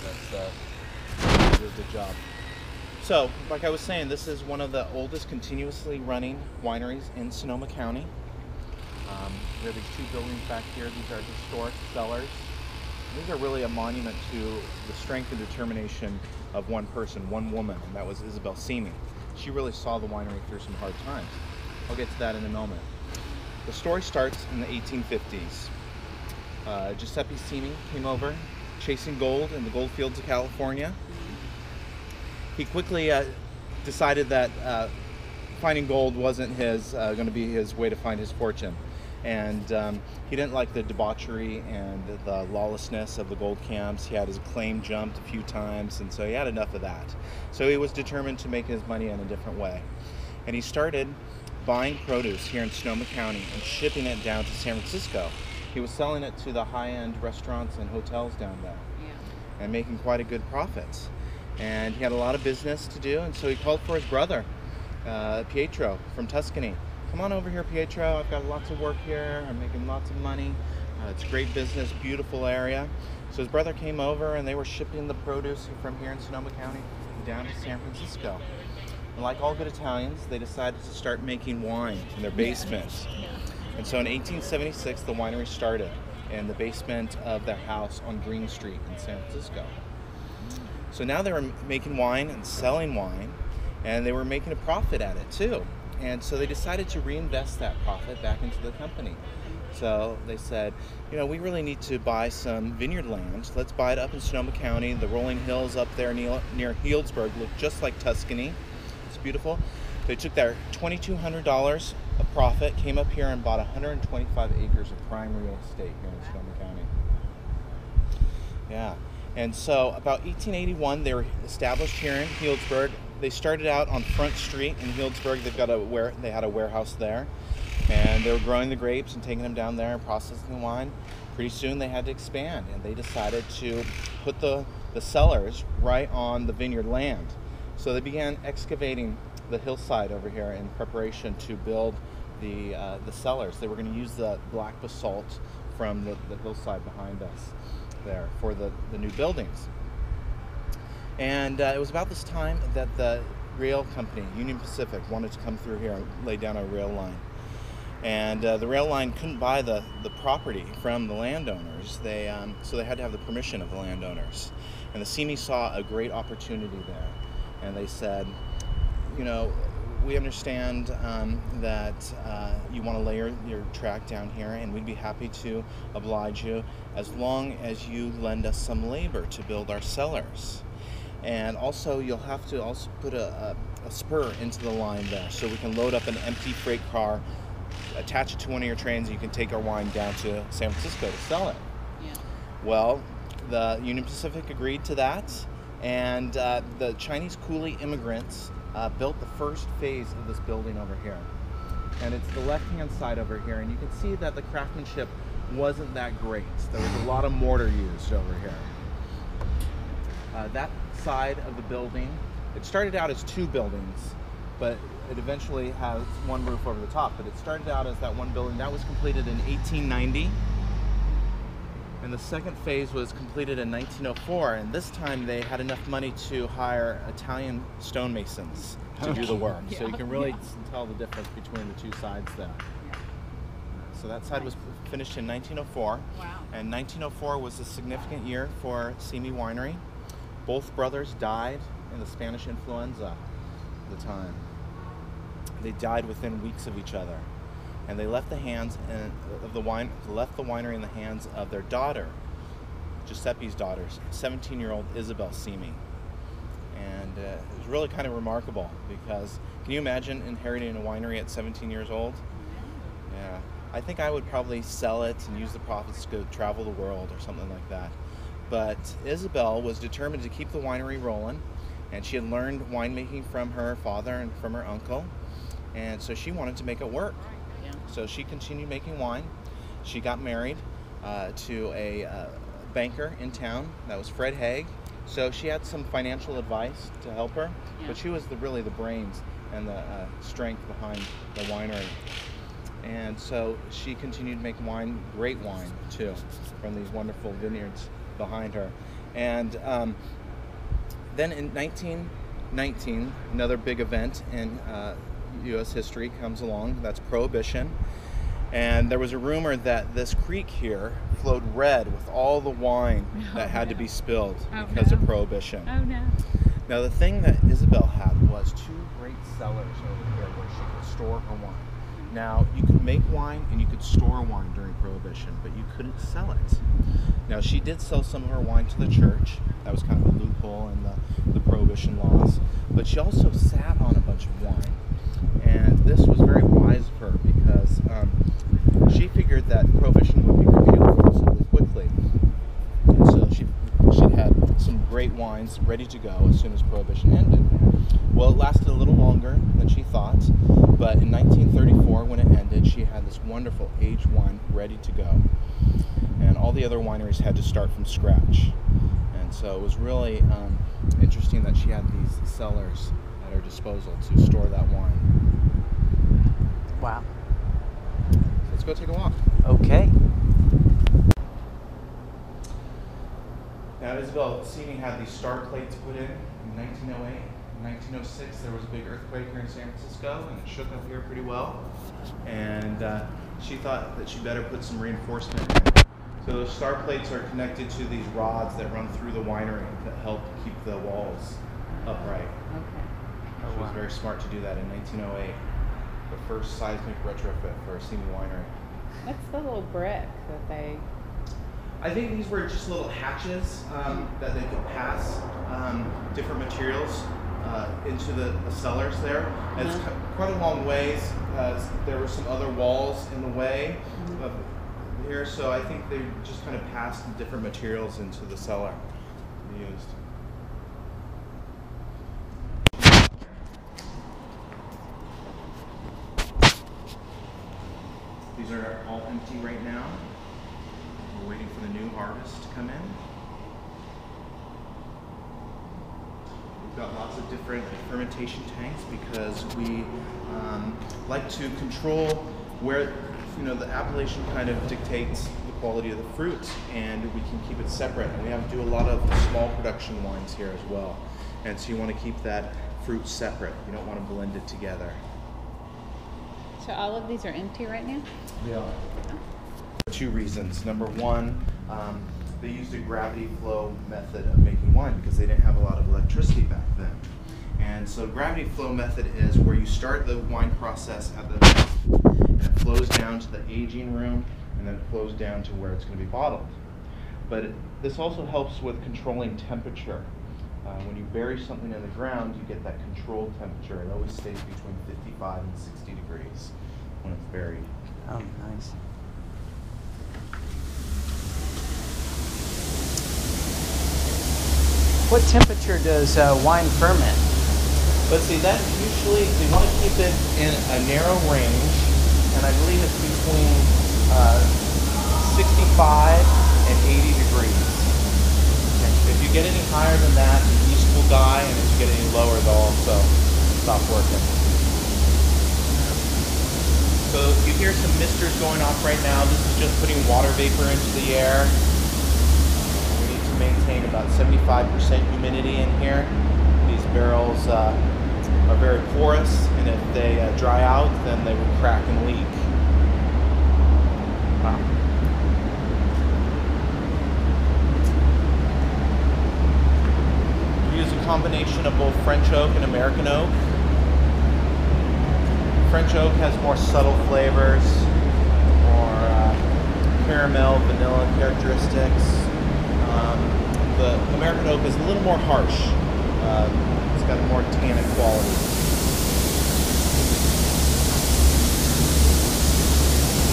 that's did a good job. So, like I was saying, this is one of the oldest continuously running wineries in Sonoma County. We have these two buildings back here. These are historic cellars. These are really a monument to the strength and determination of one person, one woman, and that was Isabel Simi. She really saw the winery through some hard times. I'll get to that in a moment. The story starts in the 1850s. Giuseppe Simi came over chasing gold in the gold fields of California. He quickly decided that finding gold wasn't going to be his way to find his fortune. And he didn't like the debauchery and the lawlessness of the gold camps. He had his claim jumped a few times, and so he had enough of that. So he was determined to make his money in a different way. And he started buying produce here in Sonoma County and shipping it down to San Francisco. He was selling it to the high-end restaurants and hotels down there, and making quite a good profit. And he had a lot of business to do, and so he called for his brother, Pietro from Tuscany. Come on over here, Pietro. I've got lots of work here. I'm making lots of money. It's great business, beautiful area. So his brother came over, and they were shipping the produce from here in Sonoma County down to San Francisco. And like all good Italians, they decided to start making wine in their basements. And so in 1876, the winery started in the basement of their house on Green Street in San Francisco. So now they were making wine and selling wine, and they were making a profit at it too. And so they decided to reinvest that profit back into the company. So they said, you know, we really need to buy some vineyard land. Let's buy it up in Sonoma County. The rolling hills up there near Healdsburg look just like Tuscany. It's beautiful. They took their $2,200 of profit, came up here and bought 125 acres of prime real estate here in Sonoma County. Yeah. And so about 1881, they were established here in Healdsburg. They started out on Front Street in Healdsburg. They had a warehouse there, and they were growing the grapes and taking them down there and processing the wine. Pretty soon they had to expand, and they decided to put the cellars right on the vineyard land. So they began excavating the hillside over here in preparation to build the cellars. They were going to use the black basalt from the hillside behind us there for the new buildings. And it was about this time that the rail company, Union Pacific, wanted to come through here and lay down a rail line. And the rail line couldn't buy the property from the landowners. So they had to have the permission of the landowners. And the Simi saw a great opportunity there. And they said, you know, we understand that you want to lay your track down here, and we'd be happy to oblige you as long as you lend us some labor to build our cellars. And also, you'll have to also put a spur into the line there, so we can load up an empty freight car, attach it to one of your trains, and you can take our wine down to San Francisco to sell it. Yeah. Well, the Union Pacific agreed to that, and the Chinese coolie immigrants built the first phase of this building over here. And it's the left-hand side over here, and you can see that the craftsmanship wasn't that great. There was a lot of mortar used over here. That side of the building, it started out as two buildings, but it eventually has one roof over the top. But it started out as that one building. That was completed in 1890. And the second phase was completed in 1904, and this time they had enough money to hire Italian stonemasons to do the work. So you can really tell the difference between the two sides there. So that side was finished in 1904. Wow. And 1904 was a significant year for Simi Winery. Both brothers died in the Spanish influenza at the time. They died within weeks of each other. And they left the winery in the hands of their daughter, Giuseppe's daughter, 17-year-old Isabel Simi. And it was really kind of remarkable because can you imagine inheriting a winery at 17 years old? Yeah. I think I would probably sell it and use the profits to go travel the world or something like that. But Isabel was determined to keep the winery rolling, and she had learned winemaking from her father and from her uncle, and so she wanted to make it work. So she continued making wine. She got married to a banker in town. That was Fred Haig. So she had some financial advice to help her, but she was really the brains and the strength behind the winery. And so she continued making wine, great wine too, from these wonderful vineyards behind her. And then in 1919, another big event in U.S. history comes along. That's Prohibition. And there was a rumor that this creek here flowed red with all the wine that had to be spilled because of Prohibition. Oh, no. Now, the thing that Isabel had was 2 great cellars over here where she could store her wine. Now, you could make wine and you could store wine during Prohibition, but you couldn't sell it. Now, she did sell some of her wine to the church. That was kind of a loophole in the Prohibition laws. But she also sat on a bunch of wine. And this was very wise of her because she figured that Prohibition would be repealed relatively quickly. And so she'd had some great wines ready to go as soon as Prohibition ended. Well, it lasted a little longer than she thought, but in 1934, when it ended, she had this wonderful aged wine ready to go. And all the other wineries had to start from scratch. And so it was really interesting that she had these cellars at her disposal to store that wine. Wow. So let's go take a walk. Okay. Now, Isabel Simi had these star plates put in 1908. In 1906, there was a big earthquake here in San Francisco, and it shook up here pretty well. And she thought that she better put some reinforcement in. So those star plates are connected to these rods that run through the winery that help keep the walls upright. Okay. She was very smart to do that in 1908. The first seismic retrofit for a Simi winery. What's the little brick that they... I think these were just little hatches that they could pass different materials into the cellars there. And it's quite a long ways. There were some other walls in the way of here, so I think they just kind of passed different materials into the cellar they used. These are all empty right now. We're waiting for the new harvest to come in. We've got lots of different fermentation tanks because we like to control where, the appellation kind of dictates the quality of the fruit, and we can keep it separate. And we have to do a lot of small production wines here as well. And so you want to keep that fruit separate. You don't want to blend it together. So all of these are empty right now? They are. 2 reasons. Number 1, they used a gravity flow method of making wine because they didn't have a lot of electricity back then. And so gravity flow method is where you start the wine process at the top, and it flows down to the aging room, and then it flows down to where it's going to be bottled. But this also helps with controlling temperature. When you bury something in the ground, you get that controlled temperature. It always stays between 55 and 60 degrees when it's buried. Oh, nice. What temperature does wine ferment? Let's see, that usually, they want to keep it in a narrow range, and I believe it's between 65 and 80 degrees. If you get any higher than that, the yeast will die, and if you get any lower, they'll also stop working. So you hear some misters going off right now. This is just putting water vapor into the air. We need to maintain about 75% humidity in here. These barrels are very porous, and if they dry out, then they would crack and leak. Wow. We use a combination of both French oak and American oak. French oak has more subtle flavors, more caramel, vanilla characteristics. The American oak is a little more harsh. It's got a more tannic quality.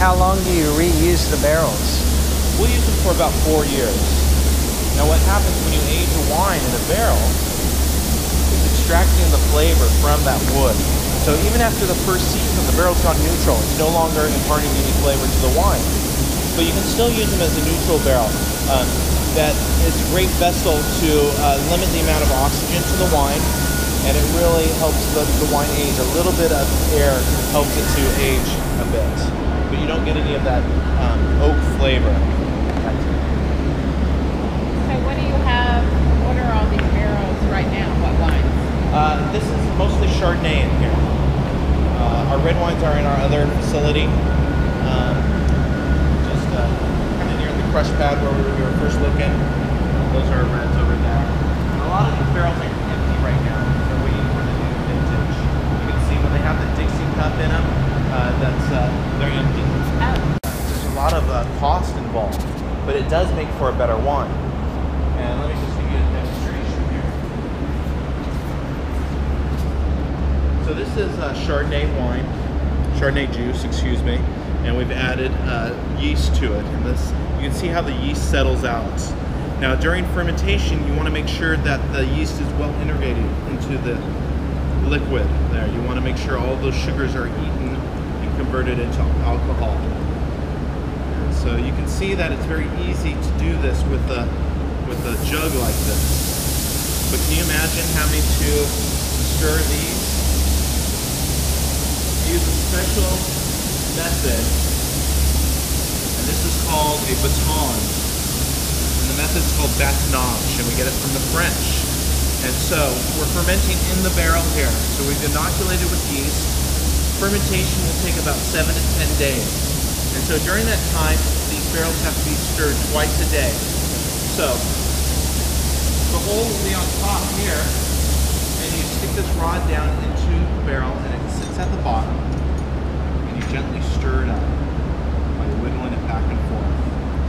How long do you reuse the barrels? We'll use them for about 4 years. Now what happens when you age a wine in a barrel is extracting the flavor from that wood. So even after the first season, the barrel's gone neutral. It's no longer imparting any flavor to the wine. But you can still use them as a neutral barrel. That is a great vessel to limit the amount of oxygen to the wine, and it really helps the wine age. A little bit of air helps it to age a bit, but you don't get any of that oak flavor. So what do you have red wines are in our other facility, just kind of near the crush pad where we were first looking. Those are reds over there. And a lot of these barrels are empty right now. They're waiting for the new vintage. You can see when they have the Dixie cup in them, they're empty. There's a lot of cost involved, but it does make for a better wine. And let me just give you a demonstration here. So this is Chardonnay wine, Chardonnay juice, excuse me, and we've added yeast to it. And this, you can see how the yeast settles out. Now during fermentation, you want to make sure that the yeast is well integrated into the liquid there. You want to make sure all those sugars are eaten and converted into alcohol. And so you can see that it's very easy to do this with a jug like this. But can you imagine having to stir these? Use a special method, and this is called a baton. And the method is called batonage, and we get it from the French. And so we're fermenting in the barrel here. So we've inoculated with yeast. Fermentation will take about 7 to 10 days. And so during that time, these barrels have to be stirred twice a day. So the hole will be on top here, and you stick this rod down into the barrel, and it sits at the bottom, and you gently stir it up by whittling it back and forth.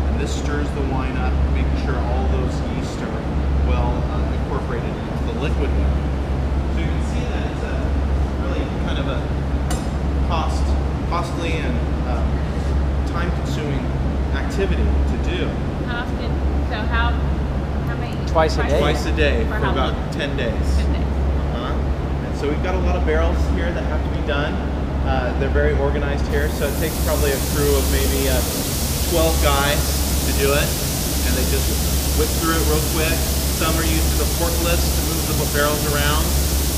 And this stirs the wine up, making sure all those yeast are well incorporated into the liquid there. So you can see that it's a really kind of a costly and time-consuming activity to do. How often? So how many? Twice a day. Twice a day For for how about long? 10 days. 10 days. And so we've got a lot of barrels here that have to be done. They're very organized here, so it takes probably a crew of maybe 12 guys to do it. And they just whip through it real quick. Some are using the forklifts to move the barrels around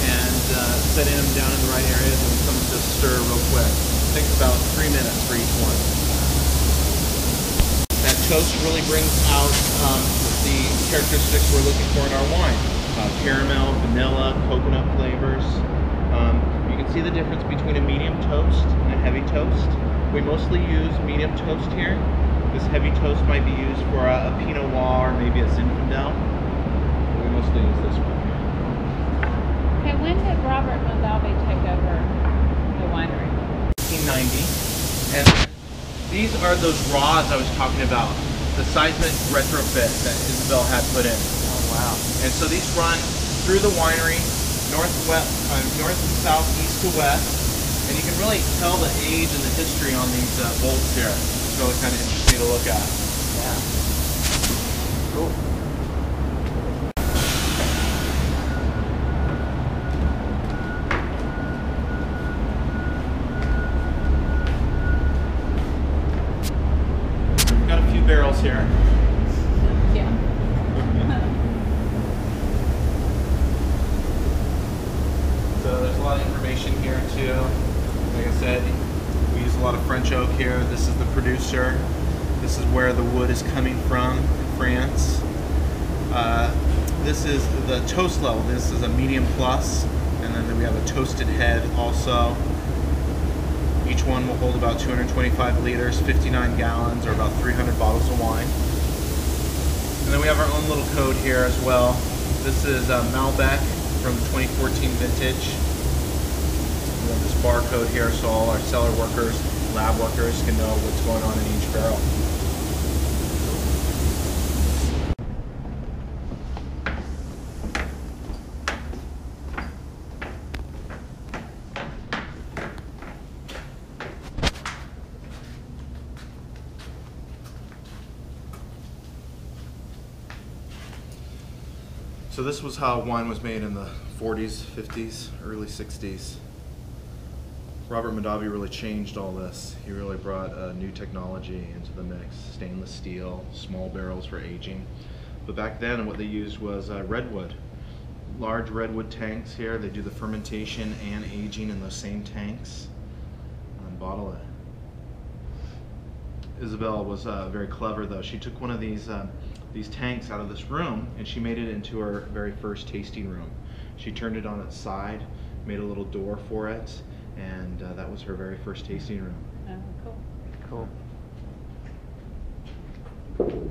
and setting them down in the right areas, and some just stir real quick. It takes about 3 minutes for each one. That toast really brings out the characteristics we're looking for in our wine. Caramel, vanilla, coconut flavors. You can see the difference between a medium toast and a heavy toast. We mostly use medium toast here. This heavy toast might be used for a Pinot Noir or maybe a Zinfandel. We mostly use this one. Okay, when did Robert Mondavi take over the winery? 1990. And these are those rods I was talking about, the seismic retrofit that Isabel had put in. Oh, wow. And so these run through the winery, north, south, east to west, and you can really tell the age and the history on these bolts here. It's really kind of interesting to look at. Yeah. Cool. We've got a few barrels here. Yeah. So there's a lot of information here too. Like I said, we use a lot of French oak here. This is the producer. This is where the wood is coming from in France. This is the toast level. This is a medium plus, and then we have a toasted head also. Each one will hold about 225 liters, 59 gallons, or about 300 bottles of wine. And then we have our own little code here as well. This is Malbec from the 2014 vintage. We have this barcode here so all our cellar workers, lab workers can know what's going on in each barrel. So this was how wine was made in the 40s, 50s, early 60s. Robert Mondavi really changed all this. He really brought new technology into the mix. Stainless steel, small barrels for aging. But back then what they used was redwood. Large redwood tanks here. They do the fermentation and aging in those same tanks and bottle it. Isabel was very clever though. She took one of these tanks out of this room and she made it into her very first tasting room. She turned it on its side, made a little door for it, and that was her very first tasting room. Oh, cool. Cool.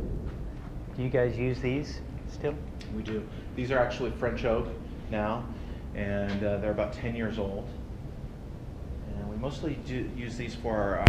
Do you guys use these still? We do. These are actually French oak now, and they're about 10 years old. And we mostly do use these for our